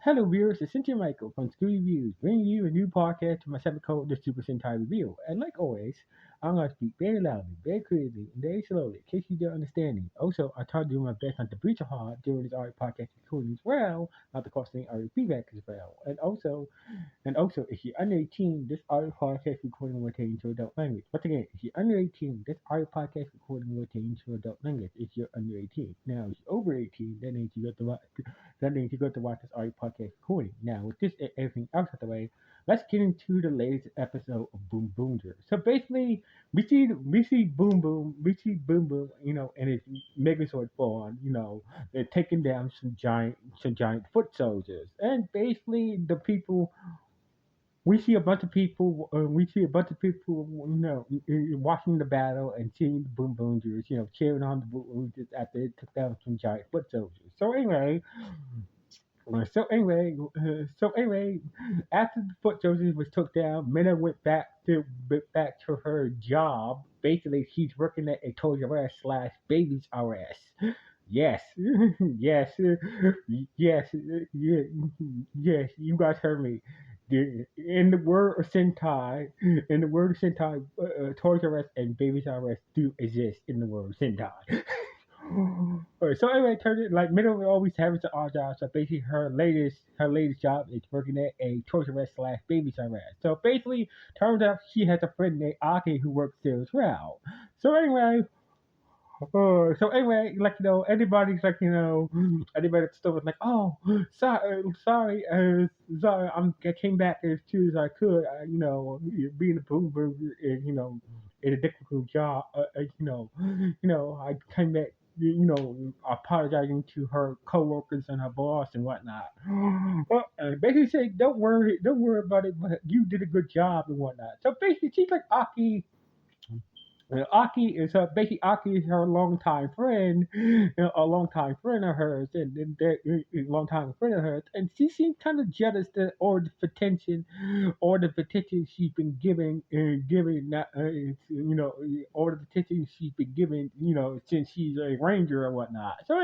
Hello viewers, it's Cynthia Michael from Screw Reviews, bringing you a new podcast to my seven called The Super Sentai Review. And like always, I'm going to speak very loudly, very clearly, and very slowly, in case you don't understand me. Also, I try to do my best not to breach your heart during this audio podcast recording as well, not to cause any audio feedback as well. And also, if you're under 18, this audio podcast recording will take into adult language. Once again, if you're under 18, this audio podcast recording will take into adult language if you're under 18. Now, if you're over 18, that means you got to watch this audio podcast recording. Now, with this and everything else out of the way, let's get into the latest episode of Boonboomger. So basically, we see Boom Boom, in his Megazord form, they're taking down some giant foot soldiers, and basically the people we see a bunch of people, watching the battle and seeing the Boom Boomgers, cheering on the Boom Boomgers after they took down some giant foot soldiers. So anyway, after the foot soldiers was took down, Minna went back to her job. Basically, she's working at a Toys R Us slash Babies R Us. Yes, yes, yes, yeah, yes. You guys heard me. In the word of Sentai, Toys R Us and Babies R Us do exist in the world of Sentai. Alright, so anyway, turn it like Middle always having to our job. So basically, her latest job is working at a Toys R Us slash Babies R Us. So basically, turns out she has a friend named Aki who works there as well. So anyway, everybody at the store was like, "Oh, sorry, I came back as soon as I could. Being a boom burger is, is a difficult job. I came back, apologizing to her coworkers and her boss and whatnot. Well, basically said, don't worry about it. But you did a good job and whatnot. So basically, she's like Aki. Aki is her longtime friend, a longtime friend of hers, and a longtime friend of hers, and she seems kind of jealous that all the attention she's been all the attention she's been given, since she's a ranger or whatnot. So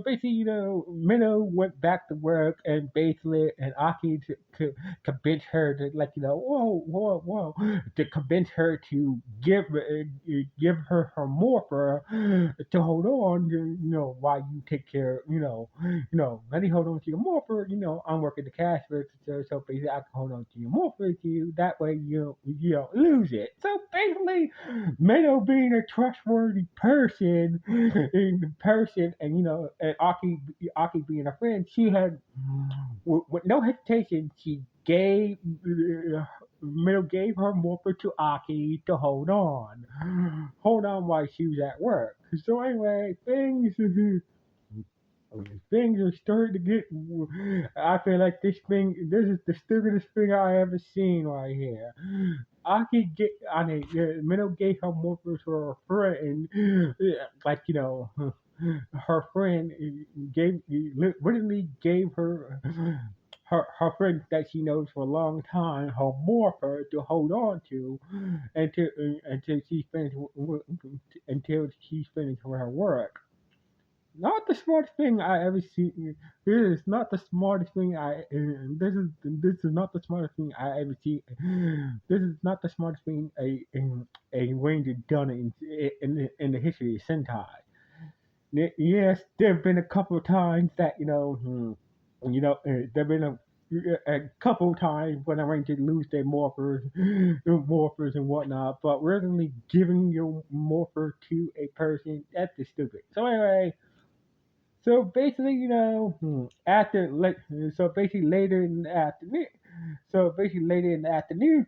basically, Minnow went back to work, and basically, and Aki to convince her to, whoa, to convince her to give her morpher to hold on, while you take care, let me hold on to your morpher, I'm working the cash register, so basically I can hold on to your morpher to you, that way you don't lose it. So basically, Minnow being a trustworthy person, and and Aki being a friend, she had with no hesitation, she gave Middle gave her morpher to Aki to hold on while she was at work. So anyway, things are starting to get. I feel like this is the stupidest thing I ever seen right here. Minnow gave her morpher to her friend, like her friend literally gave her friend that she knows for a long time her morpher to hold on to until until she's finished with her work. Not the smartest thing I ever seen. This is not the smartest thing I. This is not the smartest thing I ever see. This is not the smartest thing a ranger done in the history of Sentai. Yes, there have been a couple of times that there've been a couple of times when I ranger lose their morphers and whatnot, but randomly giving your morpher to a person, that's just stupid. So basically, after like, so basically later in the afternoon,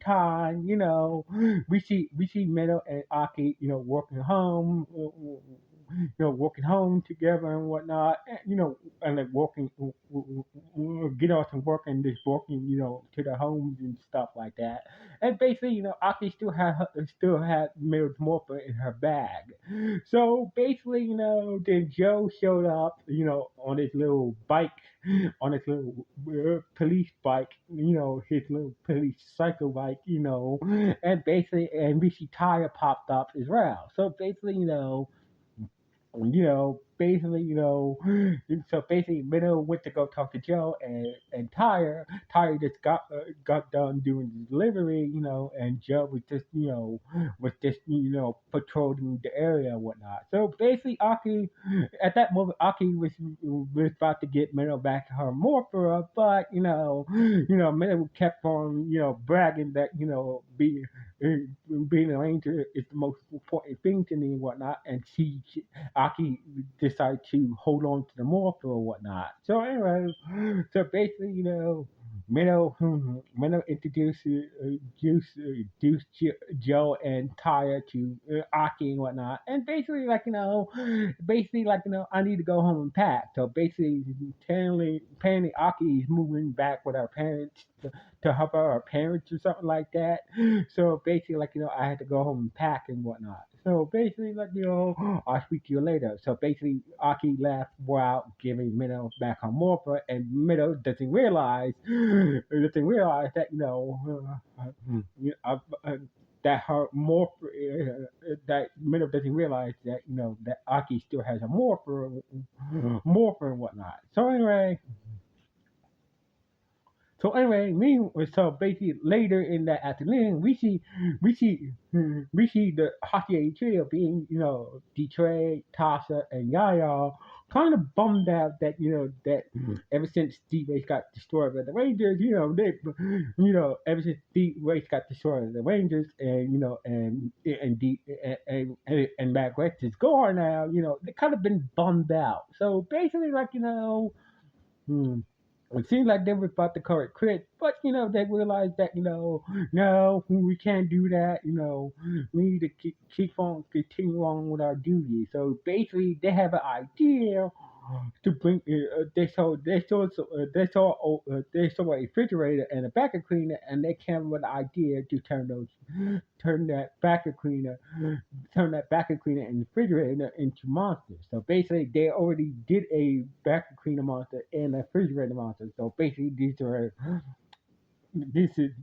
time, we see Meadow and Aki, working home together and whatnot, and like get off from work and just walking, to their homes and stuff like that. And basically, Aki still had Meadow's morpher in her bag. So basically, then Joe showed up, on his little bike, on his little police bike, his little police cycle bike, and basically, and we see Tire popped up as well. So basically, basically, so basically, Minnow went to go talk to Joe and Tyre. Tyre just got done doing the delivery, and Joe was just, patrolling the area and whatnot. So basically, Aki, at that moment, Aki was about to get Minnow back her Morphera, but Minnow kept on, bragging that, being a ranger is the most important thing to me and whatnot, and Aki decided to hold on to the morpher or whatnot. So anyway, so basically, Minnow introduced Joe and Tyre to Aki and whatnot, and basically I need to go home and pack. So basically, apparently Aki is moving back with our parents to help out our parents or something like that. So basically, I had to go home and pack and whatnot. So basically, I'll speak to you later. So basically, Aki left while giving Minnow back her morpher, and Minnow doesn't realize that that her morpher that Minnow doesn't realize that that Aki still has a morpher and whatnot. So basically later in that afternoon, we see the Hockey trio being, Detroit, Tasha, and Yaya kind of bummed out that ever since Steve Race got destroyed by the Rangers, ever since Steve Race got destroyed by the Rangers, and Matt West is gone now, they kind of been bummed out. So basically, hmm, it seemed like they were about to call it quits, but they realized that no, we can't do that. We need to continue on with our duty. So basically, they have an idea to bring. They saw a refrigerator and a vacuum cleaner, and they came with an idea to turn that vacuum cleaner and refrigerator into monsters. So basically, they already did a vacuum cleaner monster and a refrigerator monster. So basically, this is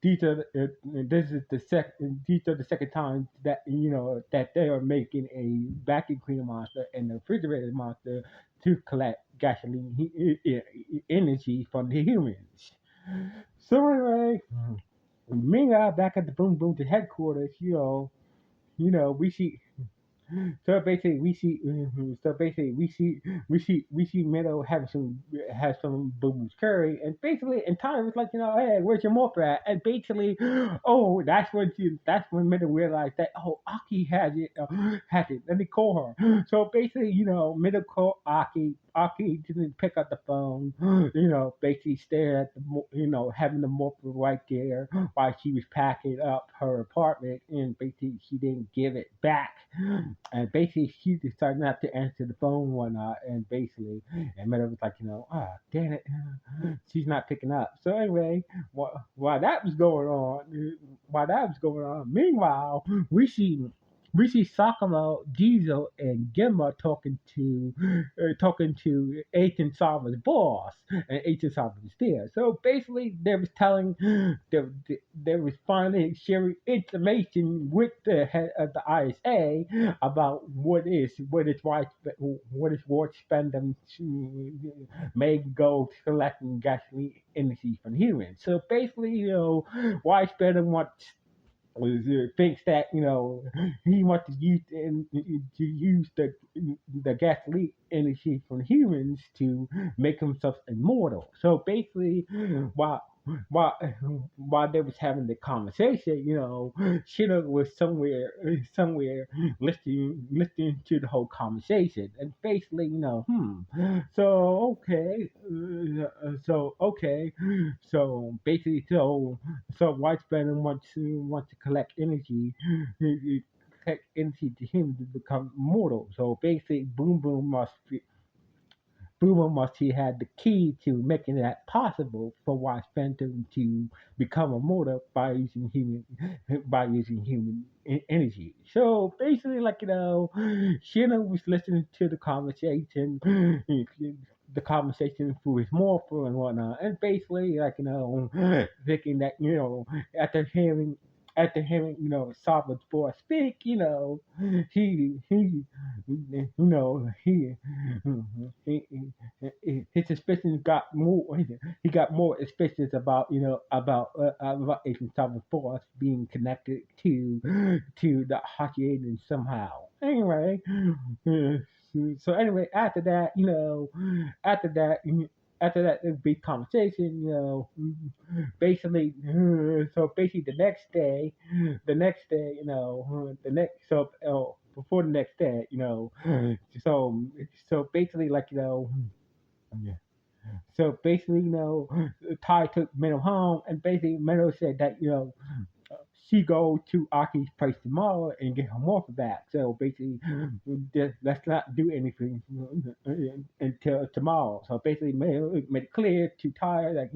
these are this is the second these are the second time that that they are making a vacuum cleaner monster and a refrigerator monster to collect gasoline energy from the humans. So anyway, meanwhile, back at the Boom Boom headquarters, we see we see Meadow have some Boo curry, and basically, and Tyler was like, hey, where's your morpher at? And basically, oh, that's when Meadow realized that, oh, Aki has it. Let me call her. So basically, Meadow called Aki. Aki didn't pick up the phone. Basically stared at having the morpher right there while she was packing up her apartment, and basically she didn't give it back. And basically, she decided not to answer the phone and whatnot. And Meadow was like, damn it, she's not picking up. So anyway, while that was going on, meanwhile, we see we see Sakamo, Diesel, and Gemma talking to Ethan Sava's boss, and Ethan Sava was there. So basically, they was finally sharing information with the head of the ISA about what is worth spending to make go collecting gasoline energy from humans. So basically, why spend wants thinks that he wants to use the gasoline energy from humans to make himself immortal. So basically, while while while they was having the conversation, Shida was somewhere listening to the whole conversation, and basically, so okay, so basically, so White Spider wants to collect energy, collect energy to him to become immortal. So basically, Boomer must he had the key to making that possible for White Phantom to become immortal by using human energy. So basically, Shannon was listening to the conversation through his morpher and whatnot, and basically, thinking that after hearing. after hearing, Saba's voice speak, he, his suspicions got more. He got more suspicious about, about Agent Saba's voice being connected to the Hachian somehow. Anyway, so anyway, after that, after that big conversation, basically, so basically the next day, the next so before the next day, so so basically like so basically, Ty took Minnow home, and basically Minnow said that she go to Aki's place tomorrow and get her morph back. So basically, just let's not do anything until tomorrow. So basically, made it clear to Ty that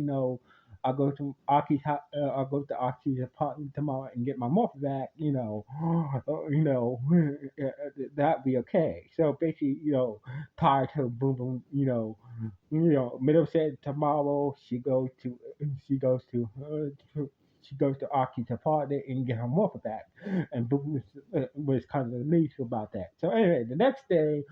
I'll go to I'll go to Aki's apartment tomorrow and get my morph back. That'd be okay. So basically, Ty told Boom Boom, Middle said tomorrow she goes she goes to Aki's apartment and get her morpher back. And Boom was kind of relieved about that. So anyway, the next day,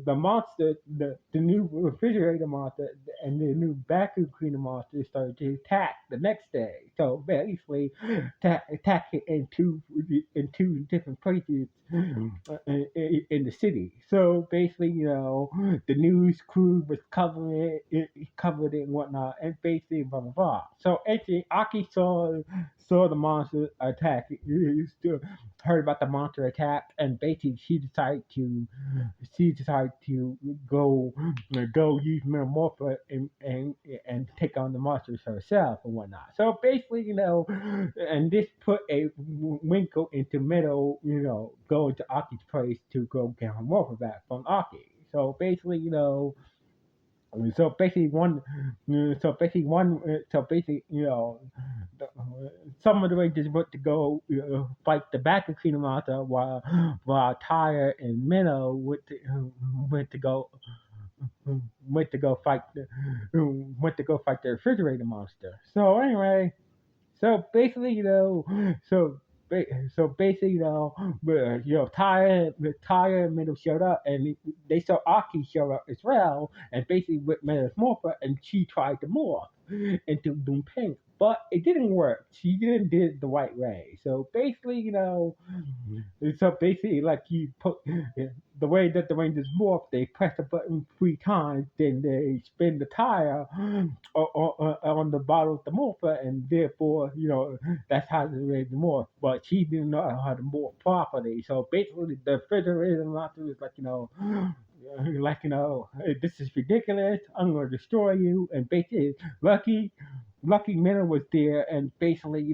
the monster, the new refrigerator monster and the new vacuum cleaner monster started to attack the next day. So basically, attack it in two different places in the city. So basically, the news crew was covering covered it and whatnot, and basically blah blah blah. So actually, Aki saw the monster attack. He still heard about the monster attack, and basically she decided to go use Metamorpho and take on the monsters herself and whatnot. So basically, and this put a wrinkle into Meadow, going to Aki's place to go get her Morpho back from Aki. So basically, so basically so basically, some of the Rangers went to go fight the back of Kingdom Monster while Tyre and Minnow went to go went to go fight the went to go fight the refrigerator monster. So anyway, so basically, so so basically, Tyre and Middle showed up, and they saw Aki show up as well, and basically with Middle's morpher, and she tried to morph into Doom Pink, but it didn't work. She didn't did it the right way. So basically, like you put the way that the Rangers morph, they press the button 3 times, then they spin the tire on the bottle of the morpher, and therefore, that's how the Rangers morph. But she didn't know how to morph properly. So basically, the refrigerator monster was like, like "Hey, this is ridiculous. I'm gonna destroy you." And basically, Lucky Minnow was there, and basically,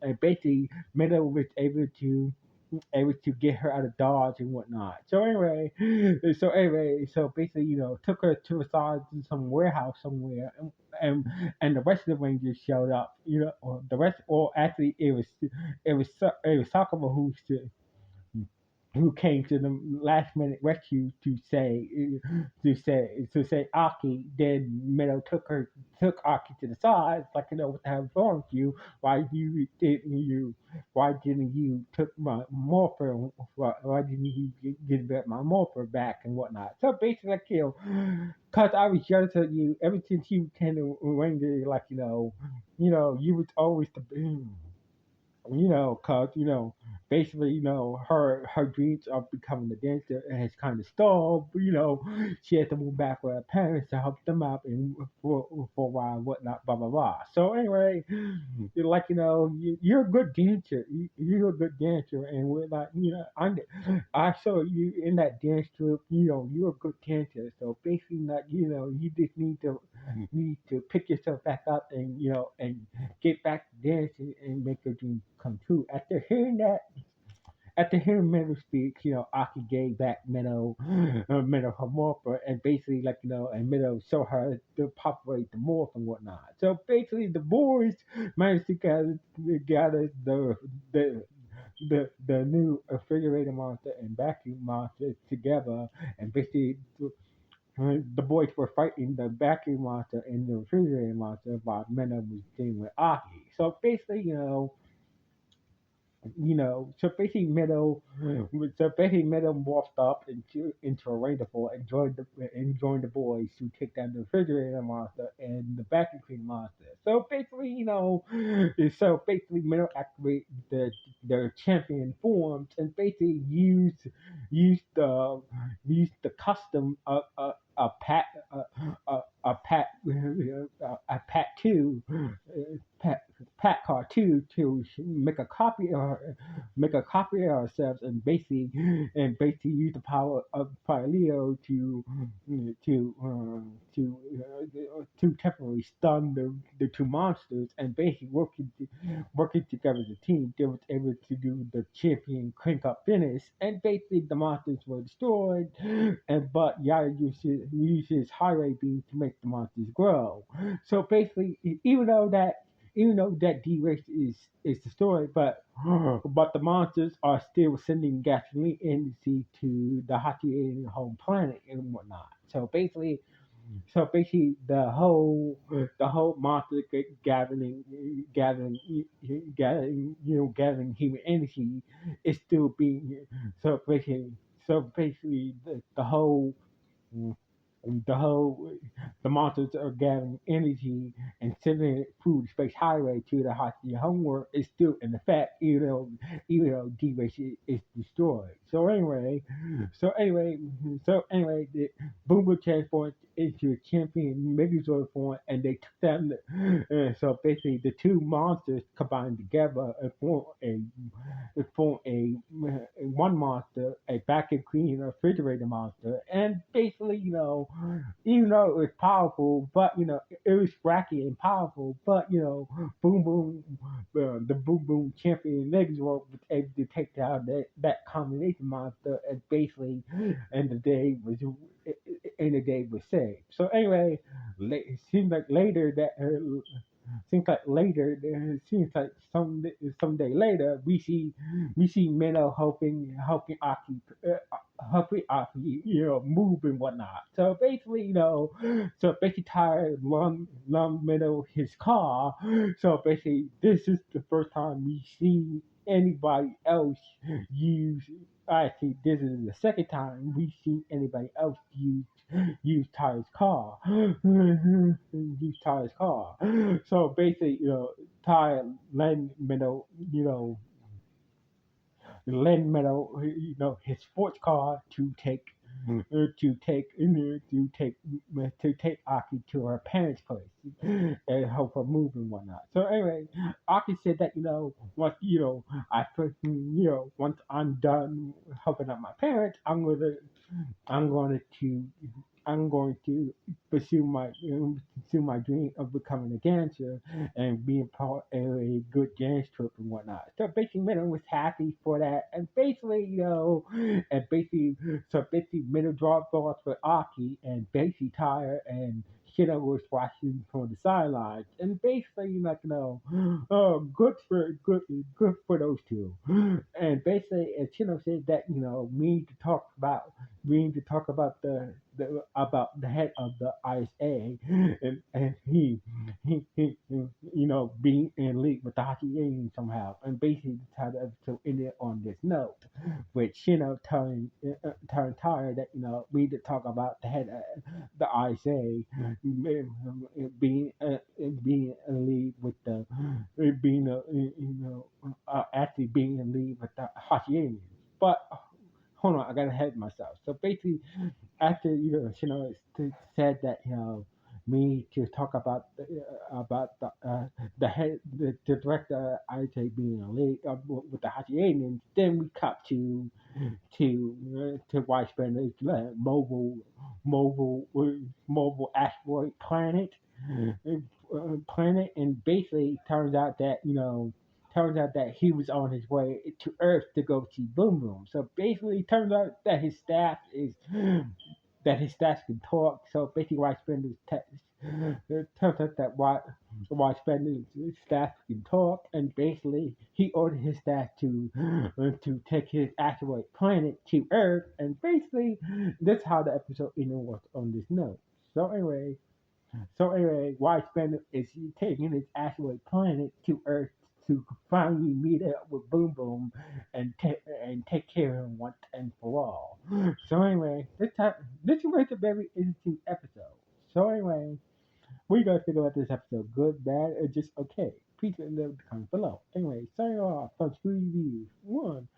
and basically Minnow was able to get her out of Dodge and whatnot. So basically, took her to a side to some warehouse somewhere, and and the rest of the Rangers showed up. Or the rest, or actually, it was Sakuma who came to the last minute rescue to say Aki. Then Meadow took Aki to the side. It's like, what the hell is wrong with you? Why didn't you took my morpher? Why didn't you get back my morpher back and whatnot? So basically, like, cause I was jealous of you ever since you came to Ranger. Like, you was always the cause basically, her dreams of becoming a dancer has kind of stalled. But, she had to move back with her parents to help them out and for a while, and whatnot, blah blah blah. So anyway, you're like, you're a good dancer. You're a good dancer, and we're like, I saw you in that dance troupe. You're a good dancer. So basically, not, you just need to pick yourself back up and get back to dancing and make your dreams come true. After hearing Minnow speak, Aki gave back Minnow her morpher, and basically, like, and Minnow showed her to populate the morph and whatnot. So basically, the boys managed to gather the new refrigerator monster and vacuum monster together, and basically the boys were fighting the vacuum monster and the refrigerator monster while Mena was dealing with Aki. So basically, so basically Meadow morphed up into a Rainbow and joined the boys to take down the refrigerator monster and the vacuum cleaner monster. So basically Meadow activated their champion forms and basically used the used the custom a pat a pat two pat Pat Car 2 to make a copy of ourselves and basically use the power of Leo to temporarily stun the two monsters and basically working together as a team. They was able to do the champion crank up finish and basically the monsters were destroyed and but Yaya uses highway beam to make the monsters grow. So basically, even though that D-Race is destroyed, but the monsters are still sending gasoline energy to the Hachi alien home planet and whatnot. So basically, the whole monster gathering human energy is still being so basically the whole the whole the monsters are gathering energy and sending it through the space highway to the Hachi homeworld is still in effect, even though D-Race is destroyed. So anyway, the Boomer transformed into a champion Megazord form, and they took down so basically the two monsters combined together and form a one monster, a vacuum cleaner refrigerator monster, and basically, even though it was powerful, but it was wacky and powerful, but Boom Boom, the Boom Boom champion Megazord was able to take down that combination monster, and basically, and the day was and the day was saved. So anyway, it seems like later that it seems like someday later we see Minnow helping Aki move and whatnot. So basically Tyre loaned Minnow his car. So basically this is the first time we see anybody else use. Actually, this is the second time we see anybody else use Tyre's car. use Tyre's car. So basically, Ty lend Meadow, his sports car to take Aki to her parents' place and help her move and whatnot. So anyway, Aki said that once I'm done helping out my parents, I'm going to I'm going to pursue my dream of becoming a dancer and being part of a good dance troupe and whatnot. So basically, Minnow was happy for that, and basically, Minnow dropped off with Aki, and basically Tyre and Shino was watching from the sidelines, and basically, good for those two. And basically, and Shino said that we need to talk about the head of the ISA, and he being in league with the Hachi Alien somehow, and basically decided the episode ended on this note, with telling Tyre that we need to talk about the head of the ISA being being in league with the being actually being in league with the Hachi Aliens, but. Hold on, I gotta head myself. So basically, after said that me to talk about the head the director I say being a lead with the Hachi aliens, then we cut to widespread mobile mobile mobile asteroid planet, and basically turns out that he was on his way to Earth to go see Boom Boom. So basically, it turns out that his staff can talk. So basically, why spend his text? It turns out that why while spending his staff can talk, and basically he ordered his staff to take his asteroid planet to Earth, and basically that's how the episode was on this note. So anyway, White Spaniel is taking his asteroid planet to Earth to finally meet up with Boom Boom and take care of him once and for all. So anyway, this was a very interesting episode. So anyway, what do you guys think about this episode? Good, bad, or just okay? Please let me know in the comments below. Anyway, signing off from Scooby Views. One.